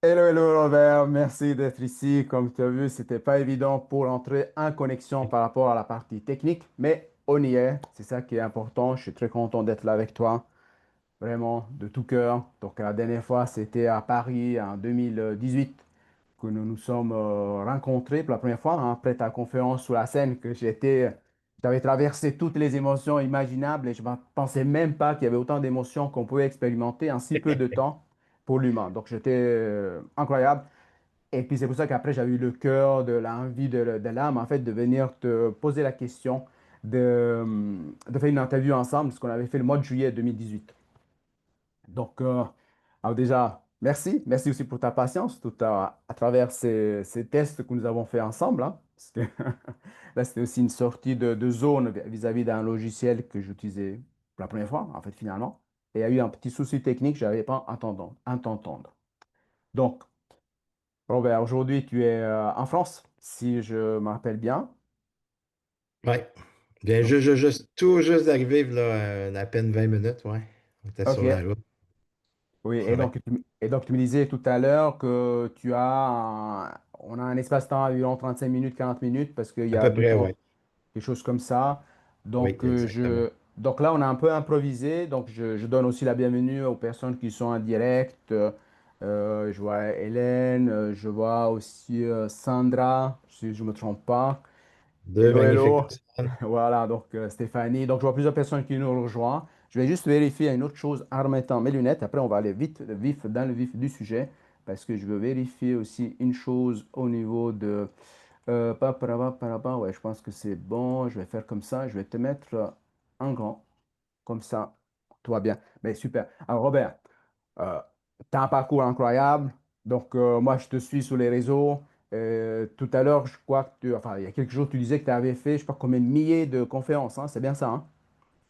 Hello, hello Robert, merci d'être ici. Comme tu as vu, c'était pas évident pour entrer en connexion par rapport à la partie technique, mais on y est. C'est ça qui est important. Je suis très content d'être là avec toi, vraiment de tout cœur. Donc la dernière fois, c'était à Paris en 2018 que nous nous sommes rencontrés pour la première fois, hein, après ta conférence sur la scène que j'avais traversé toutes les émotions imaginables et je ne pensais même pas qu'il y avait autant d'émotions qu'on pouvait expérimenter en si peu de temps pour l'humain. Donc j'étais incroyable. Et puis c'est pour ça qu'après j'avais eu le cœur, de l'envie, de l'âme en fait de venir te poser la question de faire une interview ensemble, ce qu'on avait fait le mois de juillet 2018. Donc, alors déjà, merci. Merci aussi pour ta patience tout à travers ces tests que nous avons fait ensemble, hein. Là, c'était aussi une sortie de zone vis-à-vis d'un logiciel que j'utilisais pour la première fois, en fait, finalement. Et il y a eu un petit souci technique, je n'arrivais pas à t'entendre. Donc, Robert, aujourd'hui, tu es en France, si je me rappelle bien. Oui. Bien, Donc, tout juste d'arriver, là, à peine 20 minutes, ouais. On était sur la OK. route. Oui, Ouais. et donc tu me disais tout à l'heure que on a un espace-temps environ 35 minutes, 40 minutes, parce qu'il y À a peu deux près, temps, oui. quelque chose comme ça. Oui, Donc, exactement. donc là, on a un peu improvisé. Donc, je donne aussi la bienvenue aux personnes qui sont en direct. Je vois Hélène, je vois aussi Sandra, si je ne me trompe pas. Deux Hello, magnifiques hello. personnes. Voilà, donc Stéphanie. Donc, je vois plusieurs personnes qui nous rejoignent. Je vais juste vérifier une autre chose en remettant mes lunettes. Après, on va aller vite, dans le vif du sujet, parce que je veux vérifier aussi une chose au niveau de... Ouais, je pense que c'est bon. Je vais faire comme ça. Je vais te mettre en grand, comme ça. Tout va bien. Mais super. Alors, Robert, tu as un parcours incroyable. Donc, moi, je te suis sur les réseaux. Tout à l'heure, je crois que enfin, il y a quelques jours, tu disais que tu avais fait, je sais pas combien de milliers de conférences, hein. C'est bien ça, hein?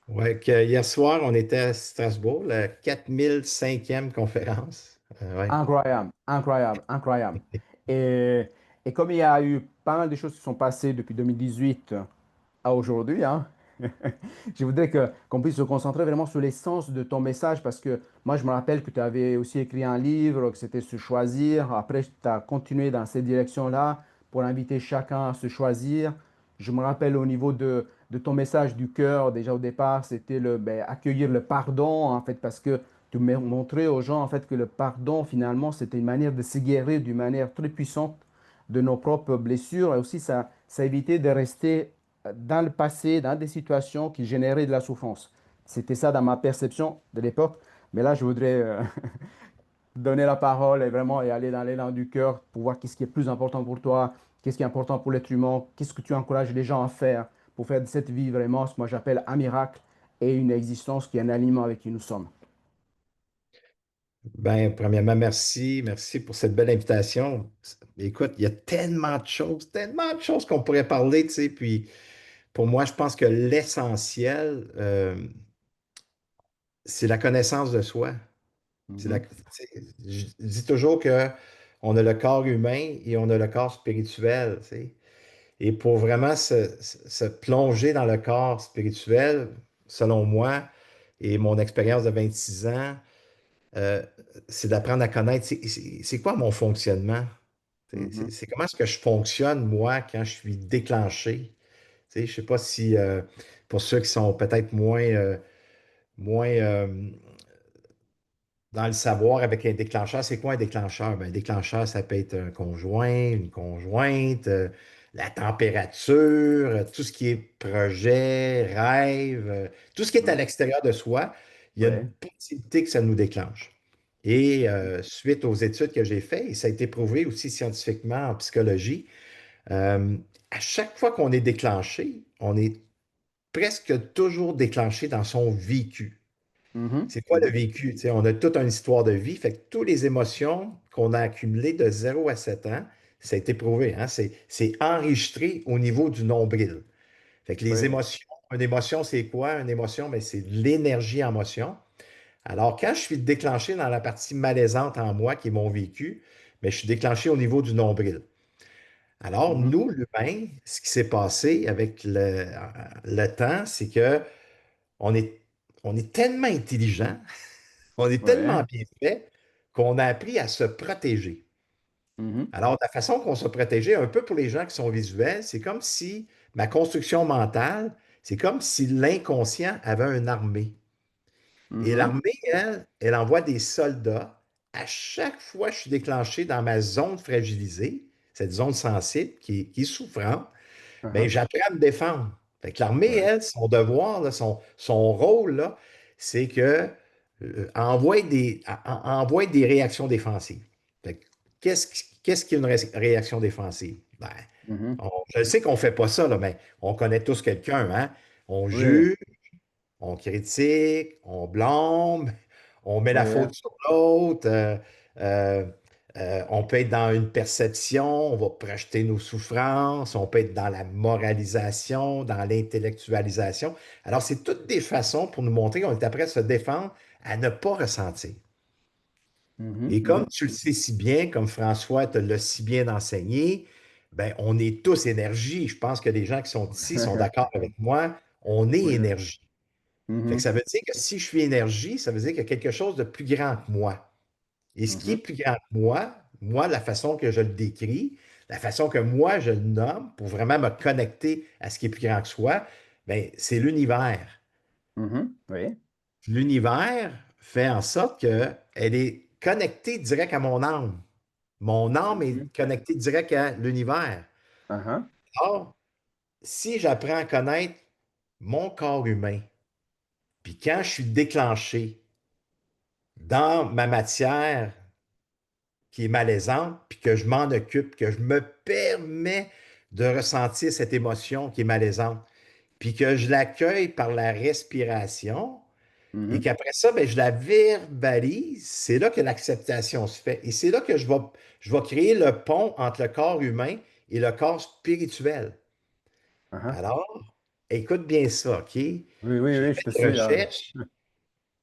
Ouais, hier soir, on était à Strasbourg, la 4005e conférence. Ouais. Incroyable, incroyable, incroyable. Et, et comme il y a eu pas mal de choses qui sont passées depuis 2018 à aujourd'hui, hein, je voudrais qu'on puisse se concentrer vraiment sur l'essence de ton message parce que moi, je me rappelle que tu avais aussi écrit un livre, que c'était se choisir. Après, tu as continué dans cette direction-là pour inviter chacun à se choisir. Je me rappelle au niveau de ton message du cœur, déjà au départ, c'était accueillir le pardon, en fait, parce que tu montrais aux gens, en fait, que le pardon, finalement, c'était une manière de se guérir d'une manière très puissante de nos propres blessures. Et aussi, ça évitait de rester dans le passé, dans des situations qui généraient de la souffrance. C'était ça dans ma perception de l'époque. Mais là, je voudrais donner la parole et vraiment et aller dans l'élan du cœur pour voir qu'est-ce qui est plus important pour toi, qu'est-ce qui est important pour l'être humain, qu'est-ce que tu encourages les gens à faire pour faire de cette vie vraiment ce que moi j'appelle un miracle et une existence qui est un aliment avec qui nous sommes. Ben, premièrement, merci. Merci pour cette belle invitation. Écoute, il y a tellement de choses qu'on pourrait parler, tu sais. Puis, pour moi, je pense que l'essentiel, c'est la connaissance de soi. Tu Mhm, sais, je dis toujours que on a le corps humain et on a le corps spirituel, tu sais. Et pour vraiment se plonger dans le corps spirituel, selon moi, et mon expérience de 26 ans, euh, c'est d'apprendre à connaître c'est quoi mon fonctionnement. Tu sais, mhm. c'est comment est-ce que je fonctionne, moi, quand je suis déclenché. Tu sais, je ne sais pas si, pour ceux qui sont peut-être moins dans le savoir avec un déclencheur, c'est quoi un déclencheur? Ben, un déclencheur, ça peut être un conjoint, une conjointe, la température, tout ce qui est projet, rêve, tout ce qui est à Mhm. l'extérieur de soi, il y a une Ouais. possibilité que ça nous déclenche. Et suite aux études que j'ai faites, et ça a été prouvé aussi scientifiquement en psychologie, euh, à chaque fois qu'on est déclenché, on est presque toujours déclenché dans son vécu. Mhm, C'est quoi le mhm. vécu? Tu sais, on a toute une histoire de vie. Fait que toutes les émotions qu'on a accumulées de 0 à 7 ans, ça a été prouvé, hein, c'est enregistré au niveau du nombril. Fait que les Ouais. émotions, une émotion, c'est quoi? Une émotion, mais c'est de l'énergie en motion. Alors, quand je suis déclenché dans la partie malaisante en moi, qui est mon vécu, mais je suis déclenché au niveau du nombril. Alors, Mhm. nous, l'humain, ce qui s'est passé avec le temps, c'est que on est, on est tellement intelligent. On est tellement Ouais. bien fait qu'on a appris à se protéger. Mhm, Alors, la façon qu'on se protégeait, un peu pour les gens qui sont visuels, c'est comme si ma construction mentale, c'est comme si l'inconscient avait une armée. Et mhm, l'armée, elle envoie des soldats. À chaque fois que je suis déclenché dans ma zone fragilisée, cette zone sensible qui est souffrante, ben, aha, j'apprends à me défendre. Fait que l'armée, ouais. elle, son devoir, là, son rôle, là, c'est que envoie des réactions défensives. Fait que qu'est-ce qu'une réaction défensive? Ben, Mhm, je sais qu'on ne fait pas ça, là, mais on connaît tous quelqu'un, hein? On oui, juge, on critique, on blâme, on met la oui, faute sur l'autre, euh, on peut être dans une perception, on va projeter nos souffrances, on peut être dans la moralisation, dans l'intellectualisation. Alors, c'est toutes des façons pour nous montrer qu'on est après à se défendre, à ne pas ressentir. mhm, Et comme mhm. tu le sais si bien, comme François te l'a si bien enseigné, ben, on est tous énergie. Je pense que les gens qui sont ici sont d'accord avec moi. On est Oui, énergie. Fait que mhm, ça veut dire que si je suis énergie, ça veut dire qu'il y a quelque chose de plus grand que moi. Et ce qui est mhm, plus grand que moi, la façon que je le décris, la façon que moi je le nomme pour vraiment me connecter à ce qui est plus grand que soi, ben, c'est l'univers. mhm, oui, L'univers fait en sorte qu'elle est connectée direct à mon âme. Mon âme mhm, est connectée direct à l'univers. aha, Or, si j'apprends à connaître mon corps humain, puis quand je suis déclenché dans ma matière qui est malaisante, puis que je m'en occupe, que je me permets de ressentir cette émotion qui est malaisante, puis que je l'accueille par la respiration, et mhm, qu'après ça, ben, je la verbalise, c'est là que l'acceptation se fait. Et c'est là que je vais créer le pont entre le corps humain et le corps spirituel. aha. Alors, écoute bien ça, OK? Oui, oui, J'ai oui, je fait te des suis. recherches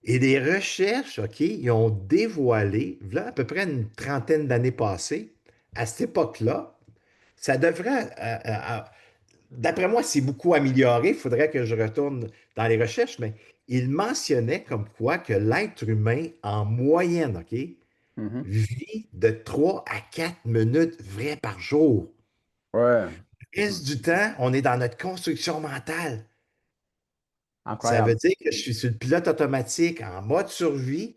et des recherches, OK, ils ont dévoilé, là, à peu près une trentaine d'années passées, à cette époque-là, ça devrait, d'après moi, c'est beaucoup amélioré. Il faudrait que je retourne dans les recherches, mais il mentionnait comme quoi que l'être humain, en moyenne, OK, Mhm. vit de 3 à 4 minutes vraies par jour. Ouais. Le Mhm. reste du temps, on est dans notre construction mentale. Ça veut Incroyable. dire que je suis sur le pilote automatique, en mode survie,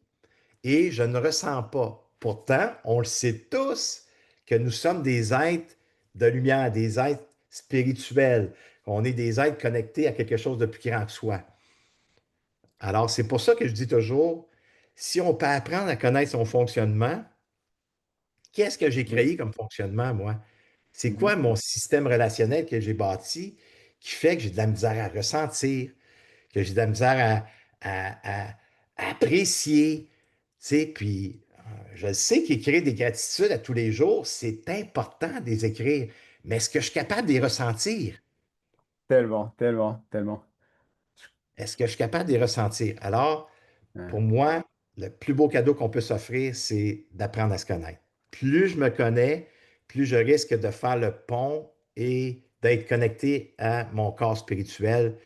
et je ne ressens pas. Pourtant, on le sait tous que nous sommes des êtres de lumière, des êtres spirituels, qu'on est des êtres connectés à quelque chose de plus grand que soi. Alors, c'est pour ça que je dis toujours, si on peut apprendre à connaître son fonctionnement, qu'est-ce que j'ai Oui. créé comme fonctionnement, moi? C'est quoi Mhm. mon système relationnel que j'ai bâti qui fait que j'ai de la misère à ressentir, que j'ai de la misère à apprécier, tu sais, puis je sais qu'écrire des gratitudes à tous les jours, c'est important de les écrire, mais est-ce que je suis capable de les ressentir? Tellement, tellement, tellement. Est-ce que je suis capable de les ressentir? Alors, pour Ouais. moi, le plus beau cadeau qu'on peut s'offrir, c'est d'apprendre à se connaître. Plus je me connais, plus je risque de faire le pont et d'être connecté à mon corps spirituel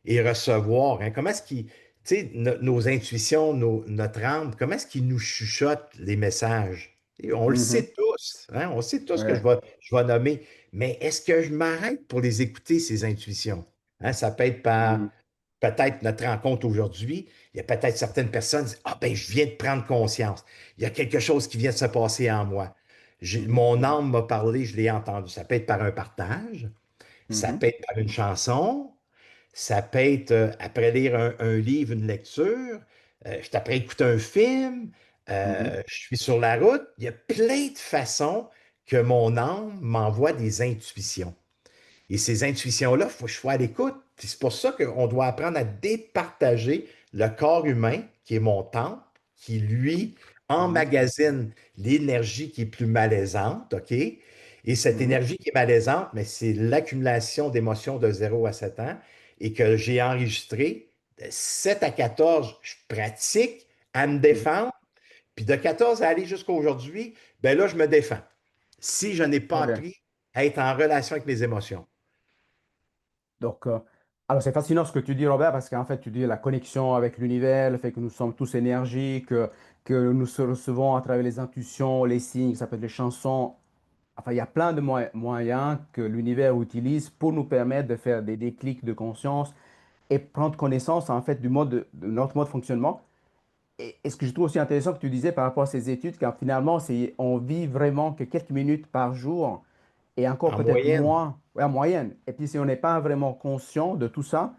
et recevoir. Hein. Comment est-ce qu'il, tu sais, nos intuitions, notre âme, comment est-ce qu'il nous chuchote les messages? Et on le Mhm. sait tous, hein, on sait tous que Ouais. je vais nommer, mais est-ce que je m'arrête pour les écouter, ces intuitions? Hein, ça peut être par Mhm. peut-être notre rencontre aujourd'hui. Il y a peut-être certaines personnes qui disent, ah ben, je viens de prendre conscience. Il y a quelque chose qui vient de se passer en moi. Mhm. Mon Mhm. âme m'a parlé, je l'ai entendu. Ça peut être par un partage, ça Mhm. peut être par une chanson, ça peut être après lire un livre, une lecture, je après écouter un film, Mhm. je suis sur la route. Il y a plein de façons que mon âme m'envoie des intuitions. Et ces intuitions-là, il faut que je sois à l'écoute. Puis c'est pour ça qu'on doit apprendre à départager le corps humain, qui est mon temple, qui, lui, Mhm. emmagasine l'énergie qui est plus malaisante, OK? Et cette Mhm. énergie qui est malaisante, mais c'est l'accumulation d'émotions de 0 à 7 ans et que j'ai enregistré de 7 à 14, je pratique à me Mhm. défendre. Puis de 14 à aller jusqu'à aujourd'hui, ben là, je me défends. Si je n'ai pas OK. appris à être en relation avec mes émotions. Donc, alors c'est fascinant ce que tu dis, Robert, parce qu'en fait, tu dis la connexion avec l'univers, le fait que nous sommes tous énergiques, que nous recevons à travers les intuitions, les signes, ça peut être les chansons. Enfin, il y a plein de moyens que l'univers utilise pour nous permettre de faire des déclics de conscience et prendre connaissance en fait du de notre mode de fonctionnement. Et ce que je trouve aussi intéressant que tu disais par rapport à ces études, car finalement, on vit vraiment que quelques minutes par jour et encore En peut-être moyenne. moins, ouais, en moyenne. Et puis si on n'est pas vraiment conscient de tout ça,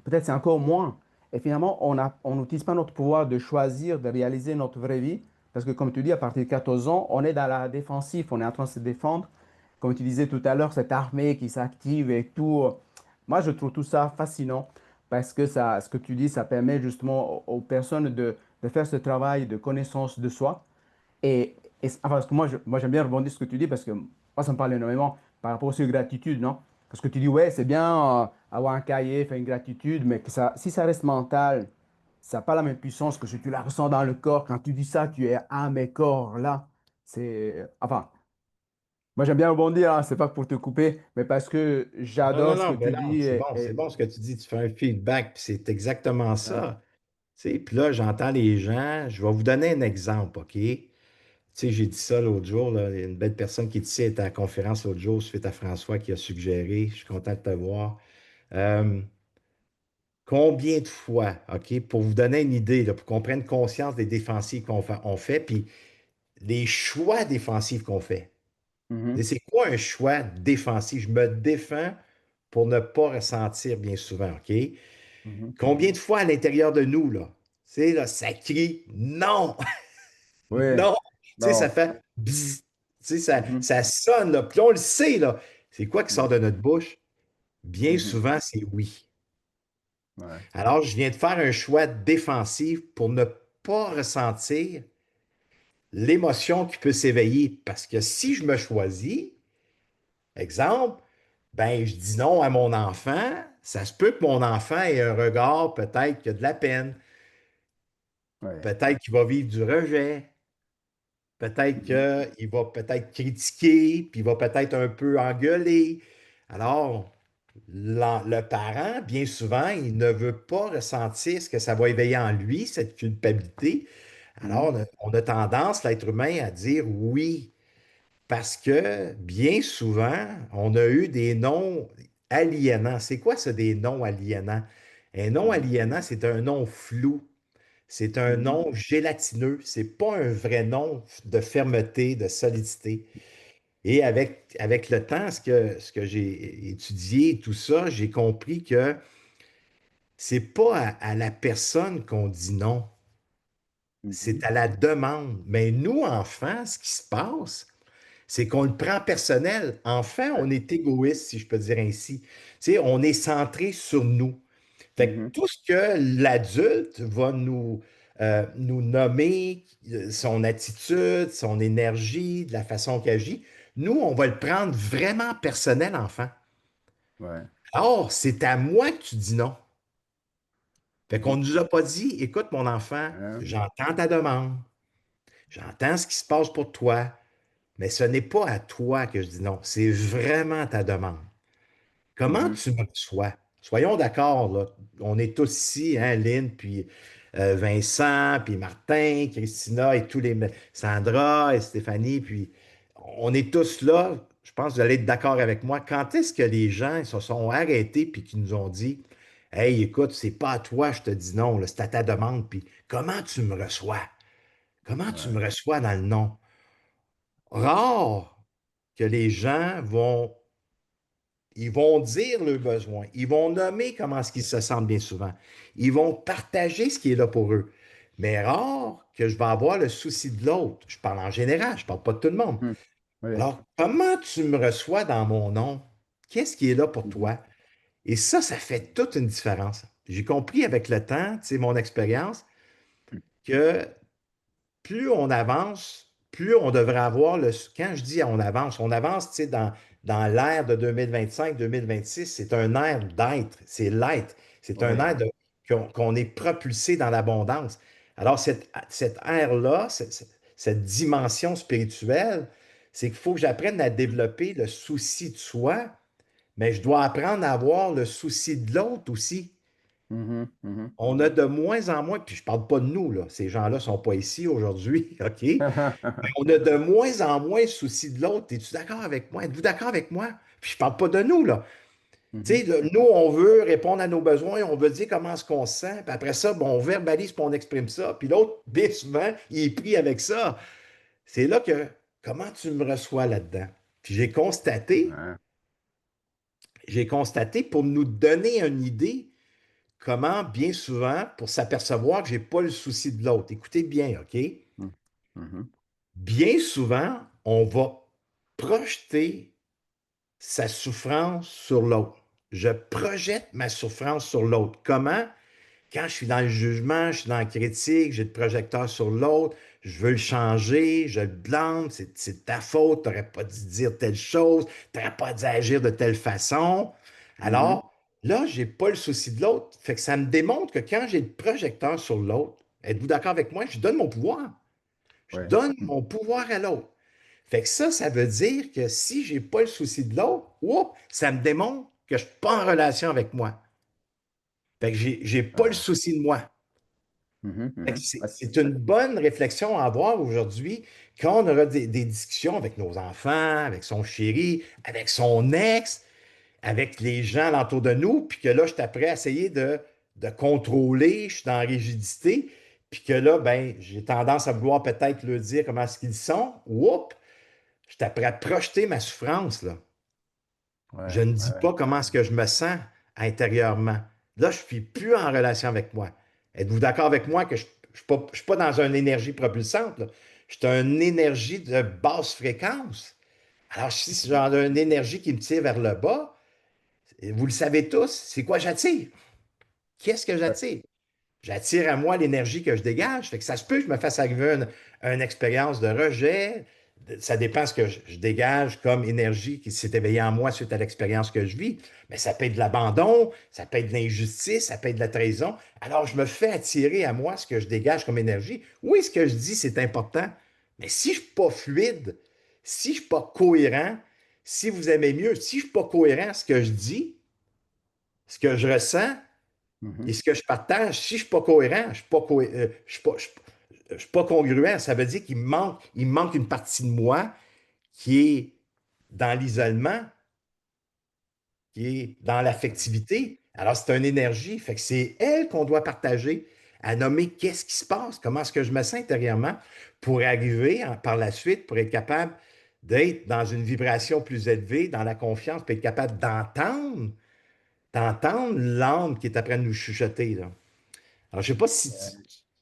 peut-être c'est encore moins. Et finalement, on n'utilise pas notre pouvoir de choisir, de réaliser notre vraie vie. Parce que comme tu dis, à partir de 14 ans, on est dans la défensive, on est en train de se défendre. Comme tu disais tout à l'heure, cette armée qui s'active et tout. Moi, je trouve tout ça fascinant parce que ça, ce que tu dis, ça permet justement aux personnes de faire ce travail de connaissance de soi. Enfin, parce que moi, j'aime bien rebondir sur ce que tu dis parce que moi, ça me parle énormément par rapport aussi aux gratitudes, non? Parce que tu dis, ouais, c'est bien avoir un cahier, faire une gratitude, mais que ça, si ça reste mental, ça n'a pas la même puissance que si tu la ressens dans le corps. Quand tu dis ça, tu es à mes corps là. Enfin, moi, j'aime bien rebondir, hein, c'est pas pour te couper, mais parce que Non, non, j'adore ce que non, mais tu non, dis. c'est bon ce que tu dis, tu fais un feedback, puis c'est exactement Ouais. ça. Tu sais, puis là, j'entends les gens, je vais vous donner un exemple, OK? Tu sais, j'ai dit ça l'autre jour, là, il y a une belle personne qui ici était à la conférence l'autre jour, suite à François qui a suggéré, je suis content de te voir. Euh, Combien de fois, OK, pour vous donner une idée, là, pour qu'on prenne conscience des défensives on fait, puis les choix défensifs qu'on fait. Et Mhm, c'est quoi un choix défensif? Je me défends pour ne pas ressentir bien souvent, OK? mhm. Combien de fois à l'intérieur de nous, là, tu sais, là, ça crie non, Oui, non, tu sais, ça non. fait bzzz, tu sais, Mhm, ça sonne, là, puis on le sait, là. C'est quoi qui sort de mhm, notre bouche? Bien mhm. souvent, c'est oui. Ouais. Alors, je viens de faire un choix défensif pour ne pas ressentir l'émotion qui peut s'éveiller. Parce que si je me choisis, exemple, ben, je dis non à mon enfant, ça se peut que mon enfant ait un regard peut-être qui a de la peine, Ouais. peut-être qu'il va vivre du rejet, peut-être Mhm, qu'il va peut-être critiquer, puis il va peut-être un peu engueuler. Alors, le parent, bien souvent, il ne veut pas ressentir ce que ça va éveiller en lui, cette culpabilité. Alors, mhm, on a tendance, l'être humain, à dire oui, parce que bien souvent, on a eu des noms aliénants. C'est quoi ça, des noms aliénants? Un nom mhm, aliénant, c'est un nom flou. C'est un mhm, nom gélatineux. C'est pas un vrai nom de fermeté, de solidité. Et avec le temps, ce que j'ai étudié, tout ça, j'ai compris que c'est pas à la personne qu'on dit non, c'est mhm. à la demande. Mais nous, enfants, ce qui se passe, c'est qu'on le prend personnel. Enfant, Ouais. on est égoïste, si je peux dire ainsi. Tu sais, on est centré sur nous. Fait que Mhm, tout ce que l'adulte va nous nommer, son attitude, son énergie, de la façon qu'il agit, nous, on va le prendre vraiment personnel, enfant. ouais. Or, c'est à moi que tu dis non. Fait qu'on Mhm. ne nous a pas dit, écoute, mon enfant, j'entends ta demande, j'entends ce qui se passe pour toi, mais ce n'est pas à toi que je dis non, c'est vraiment ta demande. Comment Mhm, tu me reçois? Soyons d'accord, là. On est tous ici, hein, Lynn, puis Vincent, puis Martin, Christina et tous les... Sandra et Stéphanie, puis on est tous là. Je pense que vous allez être d'accord avec moi. Quand est-ce que les gens se sont arrêtés puis qui nous ont dit, Hey, écoute, c'est pas à toi, je te dis non, là, c'est à ta demande, puis comment tu me reçois? Comment tu ouais. me reçois dans le non? Rare que les gens ils vont dire leurs besoins. Ils vont nommer comment est-ce qu'ils se sentent bien souvent. Ils vont partager ce qui est là pour eux. Mais rare que je vais avoir le souci de l'autre. Je parle en général, je ne parle pas de tout le monde. Mhm. Oui. Alors, comment tu me reçois dans mon nom? Qu'est-ce qui est là pour Mhm, toi? Et ça fait toute une différence. J'ai compris avec le temps, tu sais, mon expérience, que plus on avance, plus on devrait avoir le. Quand je dis on avance, tu sais, dans l'ère de 2025-2026, c'est un ère d'être, c'est l'être. C'est un oui. ère qu'on est propulsé dans l'abondance. Alors, cette ère-là, cette dimension spirituelle, c'est qu'il faut que j'apprenne à développer le souci de soi, mais je dois apprendre à avoir le souci de l'autre aussi. Mhm, mhm. On a de moins en moins, puis je ne parle pas de nous, là, ces gens-là ne sont pas ici aujourd'hui, OK? Mais on a de moins en moins le souci de l'autre. Es-tu d'accord avec moi? Êtes-vous d'accord avec moi? Puis je ne parle pas de nous, là. Tu Mhm. sais, nous, on veut répondre à nos besoins, on veut dire comment est-ce qu'on se sent, puis après ça, bon, on verbalise, puis on exprime ça, puis l'autre, bien souvent, il est pris avec ça. C'est là que, comment tu me reçois là-dedans? Puis Ouais. j'ai constaté pour nous donner une idée, comment, bien souvent, pour s'apercevoir que je n'ai pas le souci de l'autre. Écoutez bien, OK? Mhm, mhm. Bien souvent, on va projeter sa souffrance sur l'autre. Je projette ma souffrance sur l'autre. Comment? Quand je suis dans le jugement, je suis dans la critique, j'ai le projecteur sur l'autre, je veux le changer, je le blâme, c'est ta faute, tu n'aurais pas dû dire telle chose, tu n'aurais pas dû agir de telle façon. Mhm. Alors, là, je n'ai pas le souci de l'autre. Fait que ça me démontre que quand j'ai le projecteur sur l'autre, êtes-vous d'accord avec moi? Je donne mon pouvoir. Je Ouais. donne mon pouvoir à l'autre. Fait que ça veut dire que si je n'ai pas le souci de l'autre, ça me démontre que je ne suis pas en relation avec moi. Fait que j'ai pas le Ah. souci de moi. Mhm, Fait que mhm. Ah, c'est une bonne réflexion à avoir aujourd'hui quand on aura des discussions avec nos enfants, avec son chéri, avec son ex, avec les gens alentour de nous, puis que là, je suis prêt à essayer de contrôler, je suis dans la rigidité, puis que là, ben, j'ai tendance à vouloir peut-être leur dire comment est-ce qu'ils sont. Je suis prêt à projeter ma souffrance, là. Je ouais, ne ouais, dis ouais. pas comment est-ce que je me sens intérieurement. Là, je ne suis plus en relation avec moi. Êtes-vous d'accord avec moi que je ne suis pas dans une énergie propulsante, là? Je suis une énergie de basse fréquence. Alors, si c'est genre une énergie qui me tire vers le bas, vous le savez tous, c'est quoi j'attire? Qu'est-ce que Ouais. j'attire? J'attire à moi l'énergie que je dégage. Fait que ça se peut que je me fasse arriver une expérience de rejet. Ça dépend ce que je dégage comme énergie qui s'est éveillée en moi suite à l'expérience que je vis. Mais ça peut être de l'abandon, ça peut être de l'injustice, ça peut être de la trahison. Alors, je me fais attirer à moi ce que je dégage comme énergie. Oui, ce que je dis, c'est important. Mais si je ne suis pas fluide, si je ne suis pas cohérent, si vous aimez mieux, si je ne suis pas cohérent, ce que je dis, ce que je ressens, et Mhm. ce que je partage, si je ne suis pas cohérent, je ne suis pas, je suis pas congruent, ça veut dire il me manque une partie de moi qui est dans l'isolement, qui est dans l'affectivité. Alors, c'est une énergie. Fait que c'est elle qu'on doit partager, à nommer qu'est-ce qui se passe, comment est-ce que je me sens intérieurement pour arriver par la suite, pour être capable d'être dans une vibration plus élevée, dans la confiance, pour être capable d'entendre l'âme qui est après de nous chuchoter, là. Alors, je ne sais pas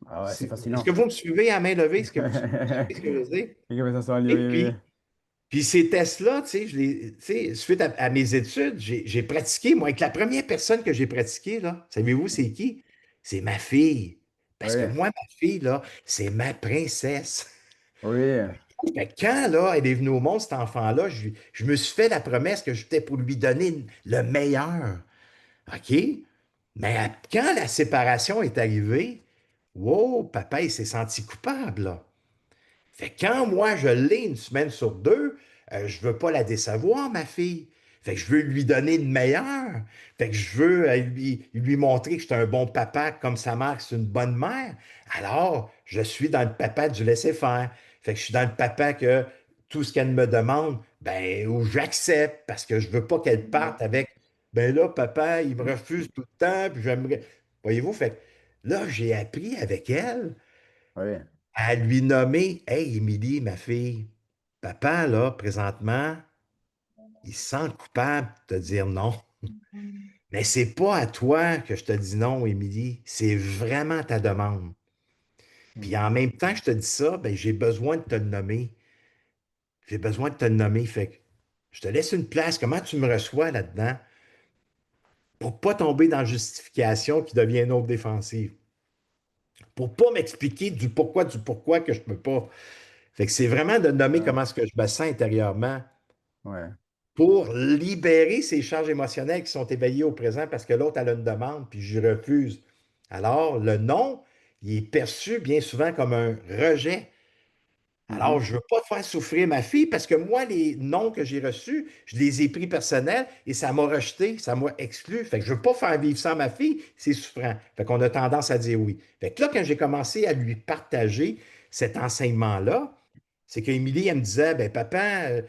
Ouais. Ah ouais, c'est est-ce que fascinant. vous me suivez à main levée? Est-ce que vous suivez ce que je veux dire? Les conversations en ligne, Et oui, oui. puis ces tests-là, tu sais, suite à mes études, j'ai pratiqué, moi, avec la première personne que j'ai pratiquée, là, savez-vous, c'est qui? C'est ma fille. Parce que Oui, moi, ma fille, là, c'est ma princesse. oui, Fait que quand, là, elle est venue au monde, cet enfant-là, je me suis fait la promesse que j'étais pour lui donner le meilleur. OK? Mais quand la séparation est arrivée, wow, papa, il s'est senti coupable, là. Fait que quand moi, je l'ai une semaine sur deux, je veux pas la décevoir, ma fille. Fait que je veux lui donner le meilleur. Fait que je veux lui montrer que je suis un bon papa comme sa mère, que c'est une bonne mère. Alors, je suis dans le papa du laisser-faire. Fait que je suis dans le papa que tout ce qu'elle me demande, ben, ou j'accepte parce que je veux pas qu'elle parte avec, ben là, papa, il me refuse tout le temps, puis j'aimerais. Voyez-vous, fait que là, j'ai appris avec elle oui. à lui nommer, hey, Émilie, ma fille, papa, là, présentement, il se sent coupable de te dire non. Mais c'est pas à toi que je te dis non, Émilie. C'est vraiment ta demande. Puis en Mhm. même temps que je te dis ça, ben, j'ai besoin de te le nommer. J'ai besoin de te le nommer. Fait que je te laisse une place. Comment tu me reçois là-dedans pour pas tomber dans la justification qui devient une autre défensive? Pour pas m'expliquer du pourquoi que je peux pas. Fait que c'est vraiment de nommer Ouais, comment est-ce que je me sens intérieurement ouais. pour libérer ces charges émotionnelles qui sont éveillées au présent parce que l'autre a une demande, puis je refuse. Alors, le non, il est perçu bien souvent comme un rejet. Alors, Mhm. je ne veux pas faire souffrir ma fille parce que moi, les noms que j'ai reçus, je les ai pris personnels et ça m'a rejeté, ça m'a exclu. Fait que je ne veux pas faire vivre ça à ma fille, c'est souffrant. Fait qu'on a tendance à dire oui. Fait que là, quand j'ai commencé à lui partager cet enseignement-là, c'est qu'Émilie, elle me disait, ben papa,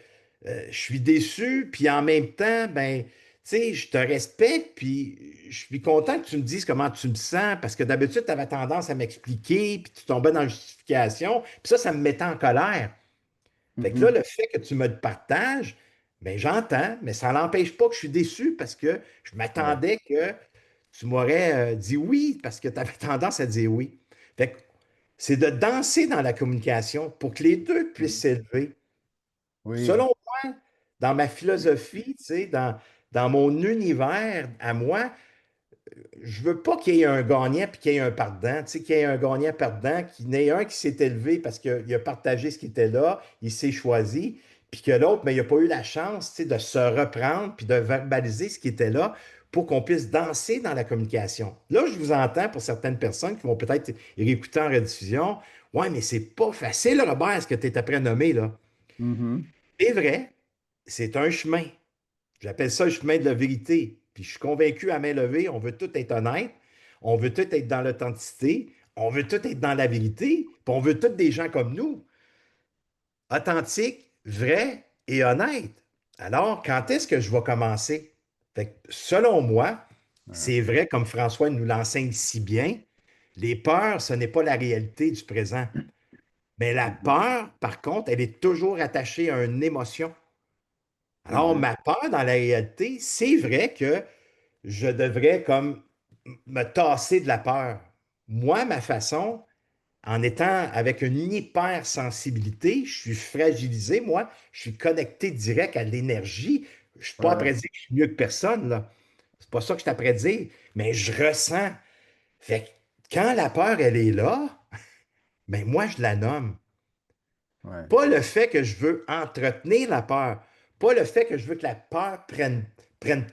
je suis déçu, puis en même temps, ben, tu sais, je te respecte, puis je suis content que tu me dises comment tu me sens, parce que d'habitude, tu avais tendance à m'expliquer, puis tu tombais dans la justification, puis ça me mettait en colère. Fait que là, Mhm. le fait que tu me le partages, ben j'entends, mais ça n'empêche pas que je suis déçu parce que je Ouais. m'attendais que tu m'aurais dit oui, parce que tu avais tendance à dire oui. Fait que c'est de danser dans la communication pour que les deux puissent Mhm. s'élever. Oui. Selon moi, dans ma philosophie, tu sais, dans mon univers à moi, je veux pas qu'il y ait un gagnant puis qu'il y ait un perdant. Tu sais, qu'il y ait un gagnant-perdant, qu'il n'y ait un qui s'est élevé parce qu'il a partagé ce qui était là, il s'est choisi, puis que l'autre, mais il n'a pas eu la chance, tu sais, de se reprendre puis de verbaliser ce qui était là pour qu'on puisse danser dans la communication. Là, je vous entends pour certaines personnes qui vont peut-être réécouter en rediffusion. Ouais, mais c'est pas facile, Robert, ce que tu es après nommé, là. Mhm. C'est vrai, c'est un chemin. J'appelle ça le chemin de la vérité. Puis je suis convaincu à main levée, on veut tout être honnête, on veut tout être dans l'authenticité, on veut tout être dans la vérité, puis on veut tous des gens comme nous, authentiques, vrais et honnêtes. Alors, quand est-ce que je vais commencer? Fait que, selon moi, Ouais. c'est vrai, comme François nous l'enseigne si bien, les peurs, ce n'est pas la réalité du présent. Mais la Mhm. peur, par contre, elle est toujours attachée à une émotion. Alors, Mhm. ma peur dans la réalité, c'est vrai que je devrais comme me tasser de la peur. Moi, ma façon, en étant avec une hypersensibilité, je suis fragilisé, moi, je suis connecté direct à l'énergie. Je ne suis pas Ouais. après dire que je suis mieux que personne, là. C'est pas ça que je t'apprends à dire, mais je ressens. Fait que quand la peur, elle est là, ben moi, je la nomme. Ouais. Pas le fait que je veux entretenir la peur, pas le fait que je veux que la peur prenne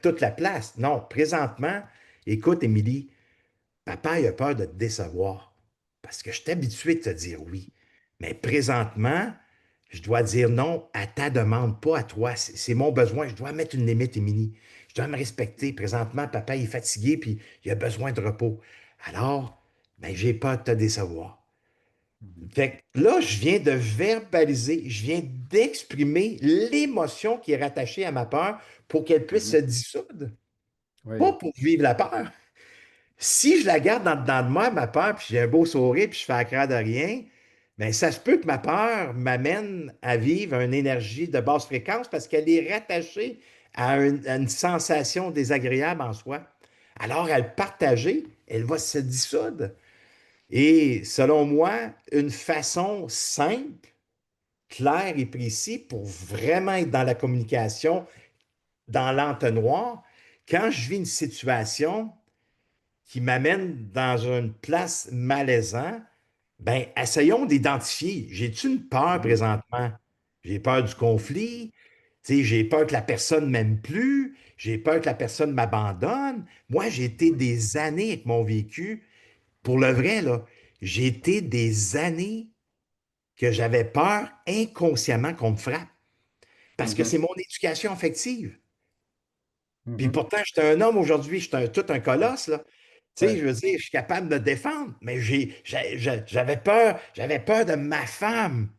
toute la place. Non, présentement, écoute, Émilie, papa il a peur de te décevoir parce que je suis habitué de te dire oui. Mais présentement, je dois dire non à ta demande, pas à toi. C'est mon besoin. Je dois mettre une limite, Émilie. Je dois me respecter. Présentement, papa il est fatigué puis il a besoin de repos. Alors, ben, j'ai peur de te décevoir. Mhm. Fait que là, je viens de verbaliser, je viens d'exprimer l'émotion qui est rattachée à ma peur pour qu'elle puisse se Mhm. dissoudre, pas Oui. pour vivre la peur. Si je la garde dans dedans de moi, ma peur, puis j'ai un beau sourire, puis je fais accra de rien, bien, ça se peut que ma peur m'amène à vivre une énergie de basse fréquence parce qu'elle est rattachée à une sensation désagréable en soi. Alors, à le partager, elle va se dissoudre. Et selon moi, une façon simple, claire et précise pour vraiment être dans la communication, dans l'entonnoir, quand je vis une situation qui m'amène dans une place malaisante, ben, essayons d'identifier. J'ai-tu une peur Mhm. présentement? J'ai peur du conflit. Tu sais, j'ai peur que la personne ne m'aime plus. J'ai peur que la personne m'abandonne. Moi, j'ai été Mhm. des années avec mon vécu. Pour le vrai, là, j'ai été des années que j'avais peur inconsciemment qu'on me frappe. Parce que Mhm. c'est mon éducation affective. Puis Mhm. pourtant, j'étais un homme aujourd'hui, tout un colosse, là. Tu sais, Ouais. je veux dire, je suis capable de me défendre, mais j'avais peur de ma femme.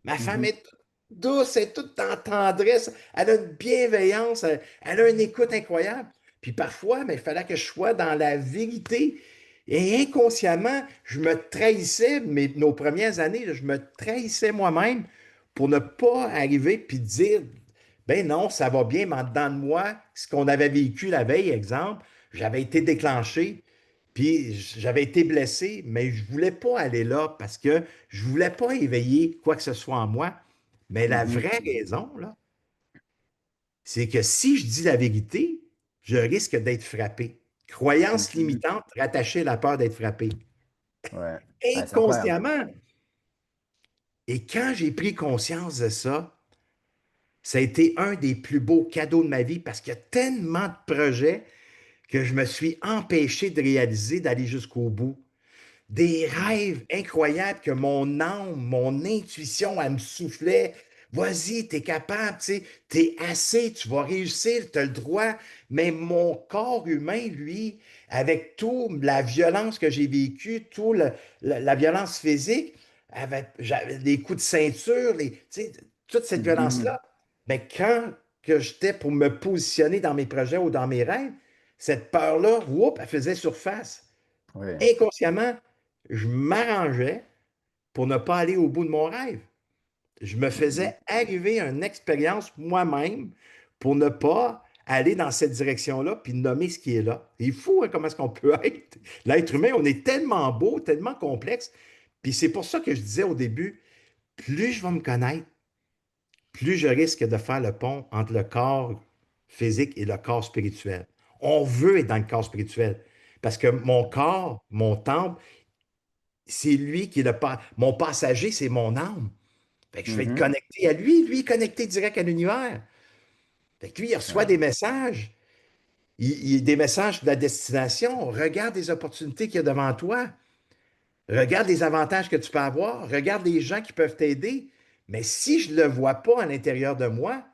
Ma femme Mhm. est toute douce, elle est toute en tendresse, elle a une bienveillance, elle a une écoute incroyable. Puis parfois, mais il fallait que je sois dans la vérité. Et inconsciemment, je me trahissais, mais nos premières années, là, je me trahissais moi-même pour ne pas arriver puis dire, ben non, ça va bien, mais en dedans de moi, ce qu'on avait vécu la veille, exemple, j'avais été déclenché, puis j'avais été blessé, mais je ne voulais pas aller là parce que je ne voulais pas éveiller quoi que ce soit en moi. Mais la Mhm. vraie raison, là, c'est que si je dis la vérité, je risque d'être frappé. Croyance Mhm. limitante rattachée à la peur d'être frappé. Ouais. Ouais, c'est incroyable. Inconsciemment. Et quand j'ai pris conscience de ça a été un des plus beaux cadeaux de ma vie parce qu'il y a tellement de projets que je me suis empêché de réaliser, d'aller jusqu'au bout. des Mhm. rêves incroyables que mon âme, mon intuition, elle me soufflait. Vas-y, t'es capable, tu sais, t'es assez, tu vas réussir, t'as le droit. Mais mon corps humain, lui, avec toute la violence que j'ai vécue, la violence physique, avec j'avais des coups de ceinture, tu sais, toute cette Mhm. violence-là, mais quand que j'étais pour me positionner dans mes projets ou dans mes rêves, cette peur-là, whoop, elle faisait surface. Oui. Inconsciemment, je m'arrangeais pour ne pas aller au bout de mon rêve. Je me Mhm. faisais arriver une expérience moi-même pour ne pas aller dans cette direction-là puis nommer ce qui est là. Il faut, hein, comment est-ce qu'on peut être. L'être humain, on est tellement beau, tellement complexe. Puis c'est pour ça que je disais au début, plus je vais me connaître, plus je risque de faire le pont entre le corps physique et le corps spirituel. On veut être dans le corps spirituel parce que mon corps, mon temple, c'est lui qui est mon passager, c'est mon âme. Fait que je vais être Mhm. connecté à lui, lui connecté direct à l'univers. Fait que lui, il reçoit des Ouais. messages. Des messages de la destination. Regarde les opportunités qu'il y a devant toi. Regarde les avantages que tu peux avoir. Regarde les gens qui peuvent t'aider. Mais si je ne le vois pas à l'intérieur de moi,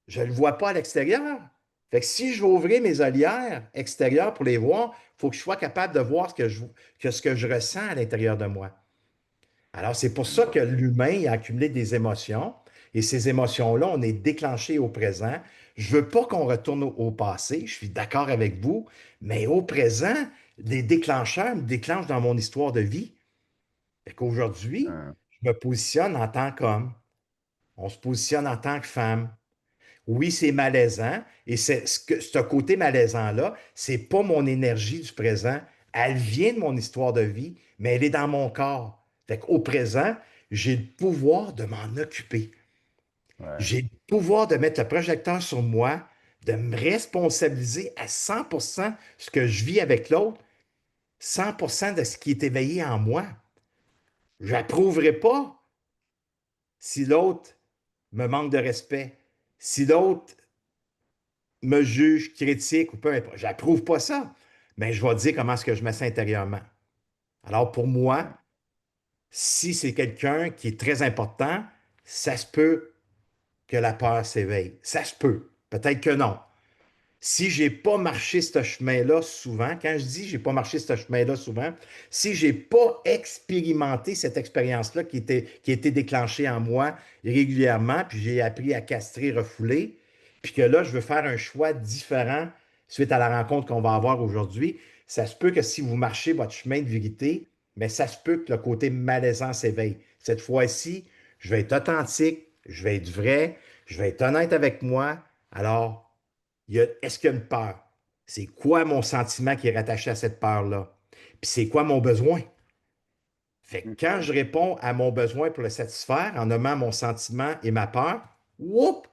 je ne le vois pas à l'extérieur. Fait que si je veux ouvrir mes olières extérieures pour les voir, il faut que je sois capable de voir ce que je ressens à l'intérieur de moi. Alors, c'est pour ça que l'humain il a accumulé des émotions et ces émotions-là, on est déclenché au présent. Je ne veux pas qu'on retourne au passé, je suis d'accord avec vous, mais au présent, les déclencheurs me déclenchent dans mon histoire de vie. Fait qu'aujourd'hui, Ouais. je me positionne en tant qu'homme, on se positionne en tant que femme. Oui, c'est malaisant et ce côté malaisant-là, c'est pas mon énergie du présent. Elle vient de mon histoire de vie, mais elle est dans mon corps. Fait qu'au présent, j'ai le pouvoir de m'en occuper. Ouais. J'ai le pouvoir de mettre le projecteur sur moi, de me responsabiliser à 100% ce que je vis avec l'autre, 100% de ce qui est éveillé en moi. Je n'approuverai pas si l'autre me manque de respect, si l'autre me juge, critique ou peu importe. J'approuve pas ça, mais je vais dire comment est-ce que je me sens intérieurement. Alors pour moi, Ouais. si c'est quelqu'un qui est très important, ça se peut que la peur s'éveille. Ça se peut. Peut-être que non. Si j'ai pas marché ce chemin-là souvent, quand je dis j'ai pas marché ce chemin-là souvent, si j'ai pas expérimenté cette expérience-là qui a été déclenchée en moi régulièrement, puis j'ai appris à castrer, refouler, puis que là, je veux faire un choix différent suite à la rencontre qu'on va avoir aujourd'hui, ça se peut que si vous marchez votre chemin de vérité, mais ça se peut que le côté malaisant s'éveille. Cette fois-ci, je vais être authentique, je vais être vrai, je vais être honnête avec moi. Alors, est-ce qu'il y a une peur? C'est quoi mon sentiment qui est rattaché à cette peur-là? Puis c'est quoi mon besoin? Fait que quand je réponds à mon besoin pour le satisfaire en nommant mon sentiment et ma peur, whoop!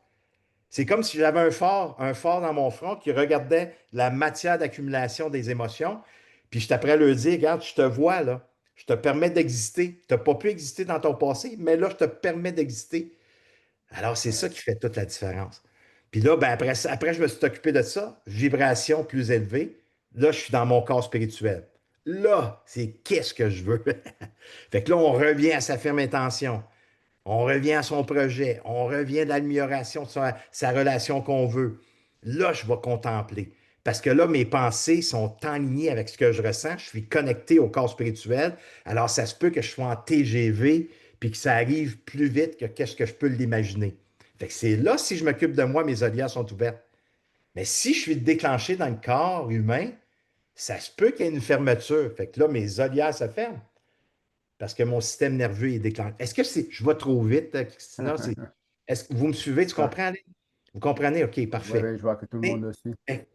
C'est comme si j'avais un phare dans mon front qui regardait la matière d'accumulation des émotions. Puis je t'apprends à le dire, regarde, je te vois là. Je te permets d'exister. Tu n'as pas pu exister dans ton passé, mais là, je te permets d'exister. Alors, c'est ça Ouais. qui fait toute la différence. Puis là, ben après, je me suis occupé de ça, vibration plus élevée. Là, je suis dans mon corps spirituel. Là, c'est qu'est-ce que je veux. Fait que là, on revient à sa ferme intention. On revient à son projet. On revient à l'amélioration de sa relation qu'on veut. Là, je vais contempler. Parce que là, mes pensées sont alignées avec ce que je ressens. Je suis connecté au corps spirituel. Alors, ça se peut que je sois en TGV puis que ça arrive plus vite que qu'est-ce que je peux l'imaginer. Fait que c'est là, si je m'occupe de moi, mes olières sont ouvertes. Mais si je suis déclenché dans le corps humain, ça se peut qu'il y ait une fermeture. Fait que là, mes olières se ferment parce que mon système nerveux est déclenché. Est-ce que c'est. Je vais trop vite, Christina? Est-ce que vous me suivez? Tu Ça, comprends? Ali? Vous comprenez? OK, ouais, parfait. ouais, je vois que tout le monde Et- le suit. fait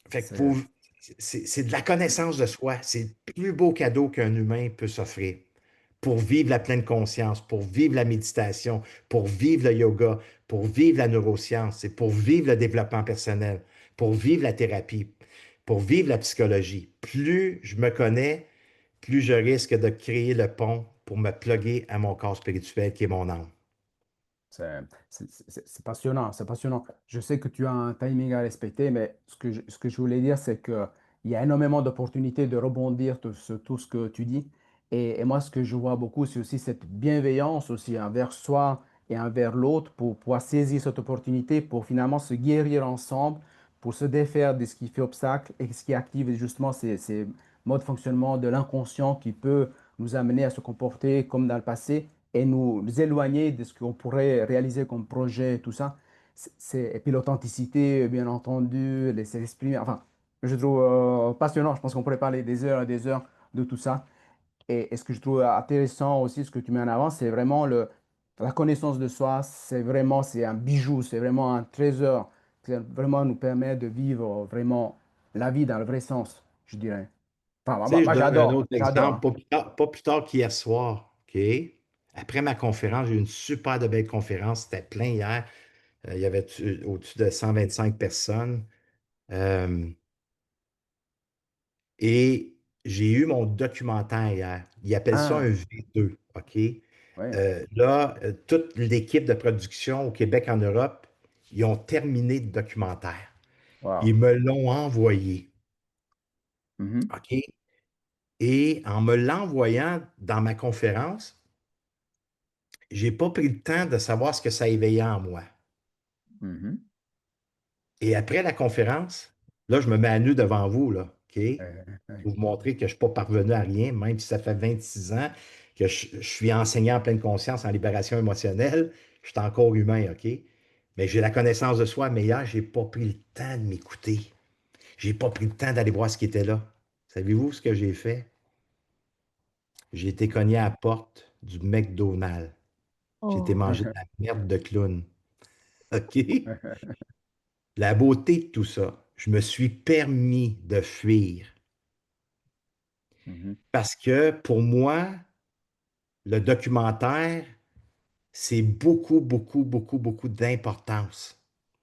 fait que C'est, c'est de la connaissance de soi. C'est le plus beau cadeau qu'un humain peut s'offrir pour vivre la pleine conscience, pour vivre la méditation, pour vivre le yoga, pour vivre la neuroscience, c'est pour vivre le développement personnel, pour vivre la thérapie, pour vivre la psychologie. Plus je me connais, plus je risque de créer le pont pour me plugger à mon corps spirituel qui est mon âme. c'est, c'est passionnant, c'est passionnant. Je sais que tu as un timing à respecter, mais ce que je voulais dire, c'est que il y a énormément d'opportunités de rebondir sur tout ce que tu dis. Et moi, ce que je vois beaucoup, c'est aussi cette bienveillance aussi envers soi et envers l'autre pour pouvoir saisir cette opportunité pour finalement se guérir ensemble, pour se défaire de ce qui fait obstacle et ce qui active justement ces modes de fonctionnement de l'inconscient qui peut nous amener à se comporter comme dans le passé et nous éloigner de ce qu'on pourrait réaliser comme projet, tout ça. Et puis l'authenticité, bien entendu, laisser exprimer. Enfin, je trouve passionnant. Je pense qu'on pourrait parler des heures et des heures de tout ça. Et ce que je trouve intéressant aussi, ce que tu mets en avant, c'est vraiment la connaissance de soi. C'est un bijou, c'est vraiment un trésor qui vraiment nous permet de vivre vraiment la vie dans le vrai sens, je dirais. Enfin, Tu sais, je moi, donne un j'adore, autre j'adore, exemple, hein. pas plus tard qu'hier soir, OK? Après ma conférence, j'ai eu une super de belle conférence, c'était plein hier. Il y avait au-dessus de 125 personnes. Euh, et j'ai eu mon documentaire hier. Ils appellent ça un Ah, V2, OK? ouais, Là, toute l'équipe de production au Québec, en Europe, ils ont terminé le documentaire. wow. Ils me l'ont envoyé, Mhm, OK? Et en me l'envoyant dans ma conférence, j'ai pas pris le temps de savoir ce que ça éveillait en moi. mhm. Et après la conférence, là, je me mets à nu devant vous, là, OK? Ouais. Pour vous montrer que je ne suis pas parvenu à rien, même si ça fait 26 ans que je suis enseignant en pleine conscience en libération émotionnelle, je suis encore humain, OK? Mais j'ai la connaissance de soi, mais hier, je n'ai pas pris le temps de m'écouter. J'ai pas pris le temps d'aller voir ce qui était là. Savez-vous ce que j'ai fait? J'ai été cogné à la porte du McDonald's. J'ai été Oh. manger de la merde de clown. OK? La beauté de tout ça, je me suis permis de fuir Mhm. parce que pour moi, le documentaire, c'est beaucoup, beaucoup, beaucoup, beaucoup d'importance.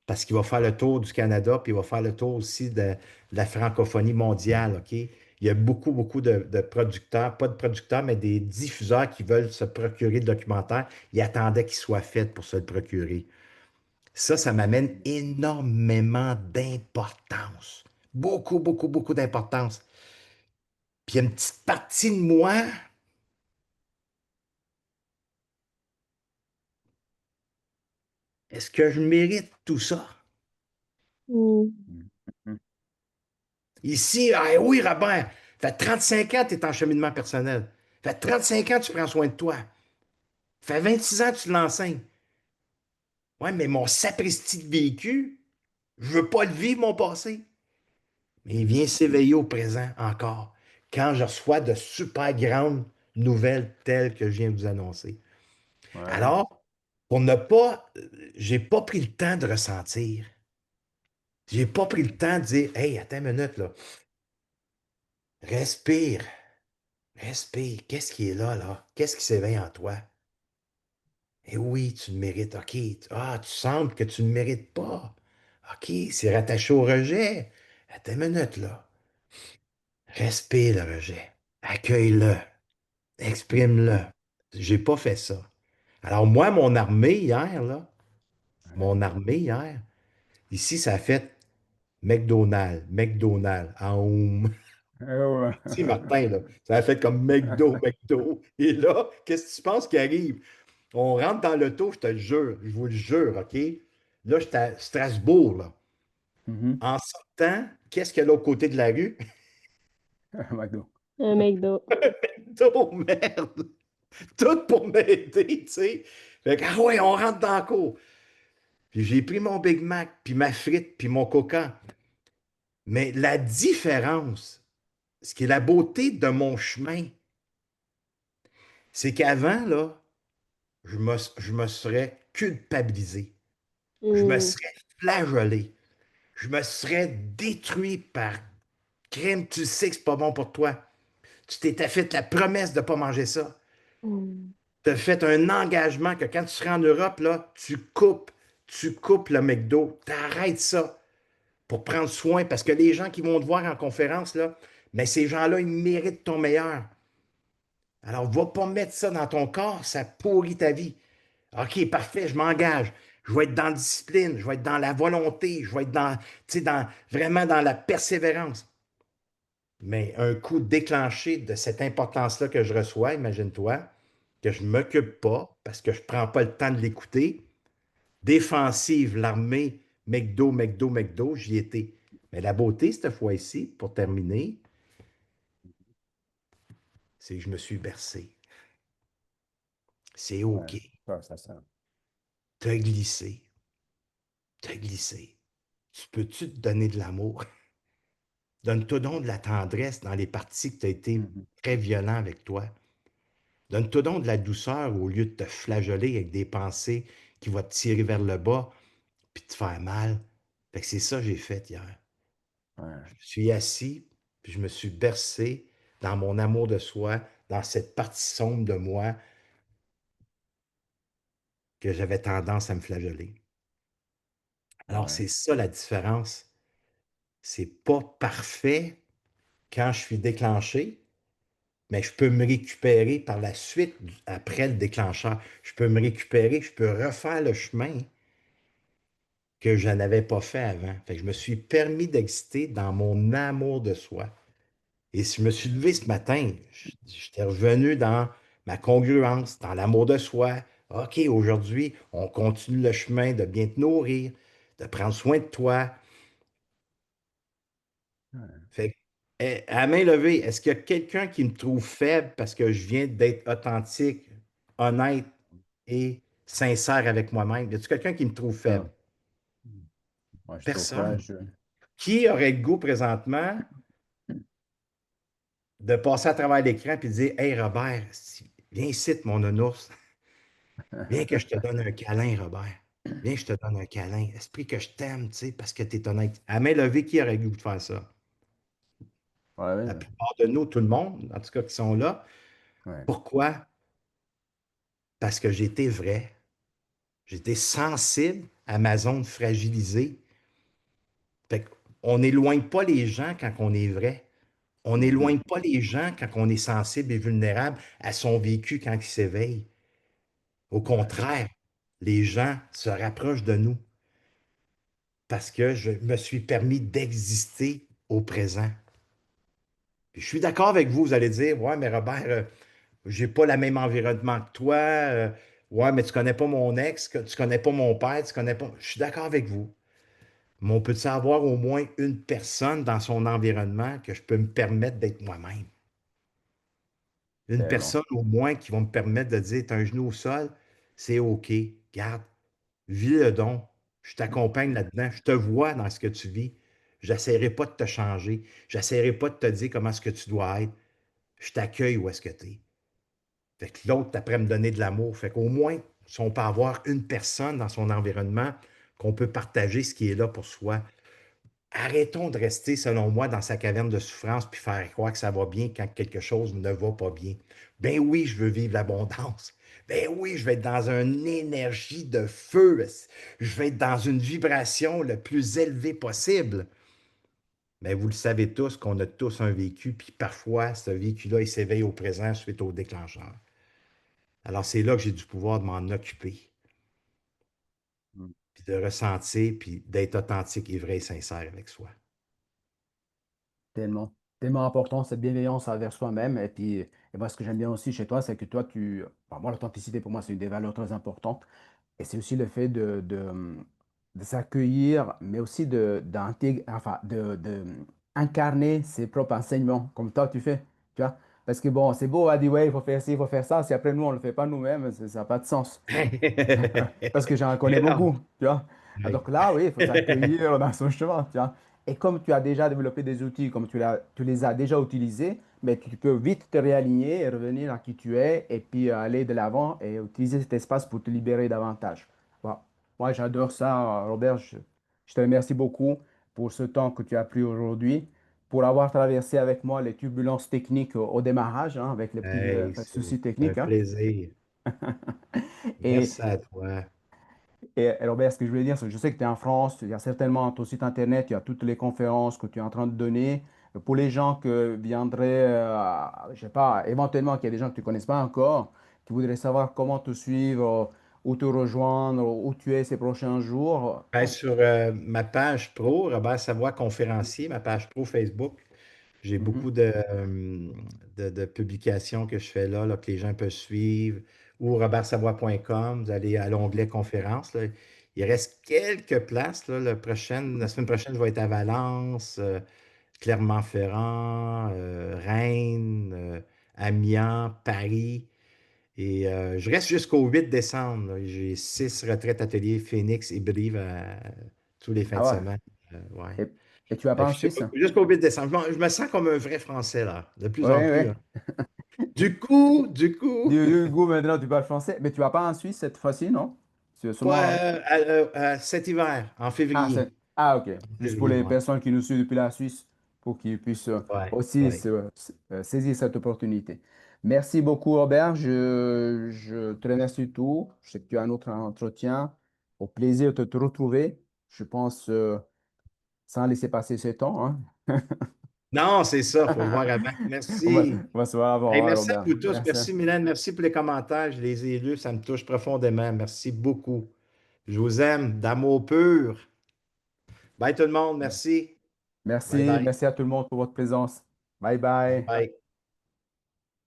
Parce qu'il va faire le tour du Canada, puis il va faire le tour aussi de la francophonie mondiale, OK? Il y a beaucoup, beaucoup de producteurs, pas de producteurs, mais des diffuseurs qui veulent se procurer le documentaire. Ils attendaient qu'il soit fait pour se le procurer. Ça m'amène énormément d'importance. Beaucoup, beaucoup, beaucoup d'importance. Puis il y a une petite partie de moi, est-ce que je mérite tout ça? Mm. Mhm. Ici, ah oui, Robert, fait 35 ans que tu es en cheminement personnel. Fait 35 ans que tu prends soin de toi. Fait 26 ans que tu l'enseignes. Ouais, mais mon sapristi de vécu, je veux pas le vivre, mon passé. Mais il vient s'éveiller au présent encore, quand je reçois de super grandes nouvelles telles que je viens de vous annoncer. Ouais. Alors, pour ne pas, j'ai pas pris le temps de ressentir. J'ai pas pris le temps de dire, hey, attends une minute, là. Respire, respire. Qu'est-ce qui est là, là? Qu'est-ce qui s'éveille en toi? Eh oui, tu le mérites. OK. Ah, tu sembles que tu ne le mérites pas. OK, c'est rattaché au rejet. Attends une minute, là. Respire le rejet. Accueille-le. Exprime-le. J'ai pas fait ça. Alors, moi, mon armée hier, là, mon armée hier, ici, ça a fait McDonald's, McDonald's, Aoum. Ouais. Si, Martin, là, ça a fait comme McDo, McDo. Et là, qu'est-ce que tu penses qui arrive? On rentre dans l'auto, je te le jure, je vous le jure, OK? Là, j'étais à Strasbourg, là. Mhm. En sortant, qu'est-ce qu'il y a de l'autre côté de la rue? McDo. Un McDo. Oh merde! Tout pour m'aider, tu sais. Fait que, ah ouais, on rentre dans la cour. Puis j'ai pris mon Big Mac, puis ma frite, puis mon coca. Mais la différence, ce qui est la beauté de mon chemin, c'est qu'avant, là, je me serais culpabilisé. Je me Mm. serais flagellé. Je me serais détruit par crime. Tu sais que c'est pas bon pour toi. Tu t'étais fait la promesse de ne pas manger ça. Mm. Tu as fait un engagement que quand tu seras en Europe, là, tu coupes le McDo. Tu arrêtes ça pour prendre soin parce que les gens qui vont te voir en conférence, là, mais ces gens-là, ils méritent ton meilleur. Alors, va pas mettre ça dans ton corps, ça pourrit ta vie. OK, parfait, je m'engage. Je vais être dans la discipline, je vais être dans la volonté, je vais être dans, tu sais, vraiment dans la persévérance. Mais un coup déclenché de cette importance-là que je reçois, imagine-toi, que je ne m'occupe pas parce que je ne prends pas le temps de l'écouter. Défensive, l'armée, McDo, McDo, McDo, j'y étais. Mais la beauté, cette fois-ci, pour terminer, c'est que je me suis bercé. C'est Ouais, OK. ça. T'as glissé. T'as glissé. Tu peux-tu te donner de l'amour? Donne-toi donc de la tendresse dans les parties que tu as été Mhm. très violent avec toi. Donne-toi donc de la douceur au lieu de te flageoler avec des pensées qui vont te tirer vers le bas puis te faire mal. Fait que c'est ça que j'ai fait hier. Ouais, Je me suis assis, puis je me suis bercé dans mon amour de soi, dans cette partie sombre de moi que j'avais tendance à me flageoler. Alors, ouais, c'est ça la différence. C'est pas parfait quand je suis déclenché, mais je peux me récupérer par la suite, après le déclencheur. Je peux me récupérer, je peux refaire le chemin que je n'avais pas fait avant. Fait que je me suis permis d'exister dans mon amour de soi. Et si je me suis levé ce matin, j'étais revenu dans ma congruence, dans l'amour de soi. OK, aujourd'hui, on continue le chemin de bien te nourrir, de prendre soin de toi. ouais. Fait que, à main levée, est-ce qu'il y a quelqu'un qui me trouve faible parce que je viens d'être authentique, honnête et sincère avec moi-même? Y a-t-il quelqu'un qui me trouve faible? Non. Moi, je trouve pas. Personne. Qui aurait le goût présentement de passer à travers l'écran et de dire: Hey Robert, viens ici, mon nounours. Viens que je te donne un câlin, Robert. Viens que je te donne un câlin. Esprit que je t'aime, tu sais, parce que tu es honnête. À main levée, qui aurait le goût de faire ça? Ouais, La ouais, plupart de nous, tout le monde, en tout cas, qui sont là. ouais. Pourquoi? Parce que j'étais vrai. J'étais sensible à ma zone fragilisée. Fait on n'éloigne pas les gens quand on est vrai. On Mhm. n'éloigne pas les gens quand on est sensible et vulnérable à son vécu quand il s'éveille. Au Ouais, contraire, les gens se rapprochent de nous parce que je me suis permis d'exister au présent. Puis je suis d'accord avec vous, vous allez dire, ouais, mais Robert, j'ai pas le même environnement que toi. Ouais, mais tu connais pas mon ex, tu connais pas mon père, tu connais pas. Je suis d'accord avec vous. Mais on peut avoir au moins une personne dans son environnement que je peux me permettre d'être moi-même. Une tellement. personne au moins qui va me permettre de dire, t'as un genou au sol, c'est OK. Garde, vis le don. Je t'accompagne là-dedans. Je te vois dans ce que tu vis. Je n'essaierai pas de te changer. Je n'essaierai pas de te dire comment est-ce que tu dois être. Je t'accueille où est-ce que tu es. Fait que l'autre, après me donner de l'amour. Fait qu'au moins, si on peut avoir une personne dans son environnement qu'on peut partager ce qui est là pour soi, arrêtons de rester, selon moi, dans sa caverne de souffrance puis faire croire que ça va bien quand quelque chose ne va pas bien. Ben oui, je veux vivre l'abondance. Ben oui, je vais être dans une énergie de feu. Je vais être dans une vibration le plus élevée possible. Mais vous le savez tous qu'on a tous un vécu, puis parfois, ce vécu-là, il s'éveille au présent suite au déclencheur. Alors, c'est là que j'ai du pouvoir de m'en occuper, Mm. puis de ressentir, puis d'être authentique et vrai et sincère avec soi. Tellement. Tellement important, cette bienveillance envers soi-même. Et puis, et moi, ce que j'aime bien aussi chez toi, c'est que toi, enfin, moi, l'authenticité, pour moi, c'est une des valeurs très importantes. Et c'est aussi le fait de s'accueillir, mais aussi enfin, de incarner ses propres enseignements, comme toi tu fais, tu vois. Parce que bon, c'est beau à dire, ouais, il faut faire ci, il faut faire ça. Si après nous, on ne le fait pas nous-mêmes, ça n'a pas de sens. Parce que j'en connais Mais non. beaucoup, tu vois. Ah, Oui. donc là, oui, il faut s'accueillir dans son chemin, tu vois. Et comme tu as déjà développé des outils, comme tu les as déjà utilisés, mais tu peux vite te réaligner et revenir à qui tu es et puis aller de l'avant et utiliser cet espace pour te libérer davantage. Voilà. Moi, j'adore ça, Robert. Je te remercie beaucoup pour ce temps que tu as pris aujourd'hui, pour avoir traversé avec moi les turbulences techniques au démarrage, hein, avec les petits Hey, enfin, c'est soucis un techniques, hein. plaisir. Et Merci à toi. et Robert, ce que je voulais dire, c'est que je sais que tu es en France, il y a certainement ton site internet, il y a toutes les conférences que tu es en train de donner. Pour les gens qui viendraient, je sais pas, éventuellement qu'il y a des gens que tu ne connaisses pas encore, qui voudraient savoir comment te suivre, où te rejoindre, où tu es ces prochains jours. Ben, sur ma page pro, Robert Savoie conférencier, ma page pro Facebook, J'ai Mhm. beaucoup de publications que je fais là, que les gens peuvent suivre, ou robertsavoie.com, vous allez à l'onglet conférences, là. Il reste quelques places, là. La semaine prochaine, je vais être à Valence, Clermont-Ferrand, Rennes, Amiens, Paris. Et je reste jusqu'au 8 décembre, là. J'ai 6 retraites ateliers Phoenix et Brive tous les fins Ah de ouais. semaine. Ouais. Et, et tu vas pas en Suisse? Jusqu'au 8 décembre. Bon, je me sens comme un vrai Français, là, de plus Oui, en plus, oui. hein. Du coup, Du coup, maintenant, tu parles français. Mais tu vas pas en Suisse cette fois-ci, non? C'est seulement. pas cet hiver, en Ah, février. ok. En Juste pour février, les ouais. personnes qui nous suivent depuis la Suisse, pour qu'ils puissent Ouais, aussi ouais. saisir cette opportunité. Merci beaucoup, Robert. Je te remercie tout. Je sais que tu as un autre entretien. Au plaisir de te retrouver. Je pense, sans laisser passer ce temps, hein. Non, c'est ça, il faut voir avant. Merci. On va se voir avant, Hey, hein, merci à Robert. vous tous. Merci. Merci, Mylène. Merci pour les commentaires. Je les ai lus. Ça me touche profondément. Merci beaucoup. Je vous aime d'amour pur. Bye tout le monde. Merci. Bye Merci. bye. Merci à tout le monde pour votre présence. Bye Bye bye. bye.